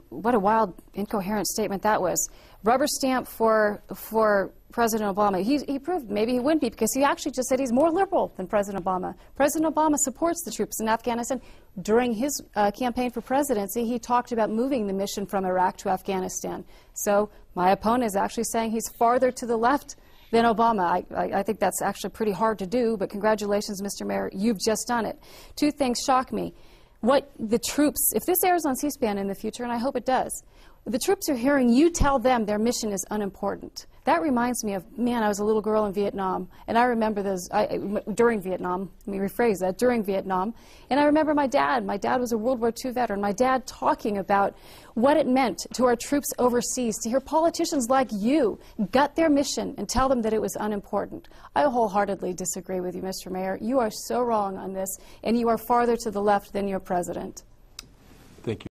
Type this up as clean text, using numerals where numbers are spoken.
what a wild, incoherent statement that was. Rubber stamp for President Obama. He proved maybe he wouldn't be, because he actually just said he's more liberal than President Obama. President Obama supports the troops in Afghanistan. During his campaign for presidency, he talked about moving the mission from Iraq to Afghanistan. So my opponent is actually saying he's farther to the left than Obama. I think that's actually pretty hard to do, but congratulations, Mr. Mayor, you've just done it. Two things shock me. What the troops, if this airs on C-SPAN in the future, and I hope it does, the troops are hearing you tell them their mission is unimportant. That reminds me of, man, I was a little girl in Vietnam, and I remember those, during Vietnam, let me rephrase that, during Vietnam, and I remember my dad was a World War II veteran, my dad talking about what it meant to our troops overseas to hear politicians like you gut their mission and tell them that it was unimportant. I wholeheartedly disagree with you, Mr. Mayor. You are so wrong on this, and you are farther to the left than your president. Thank you.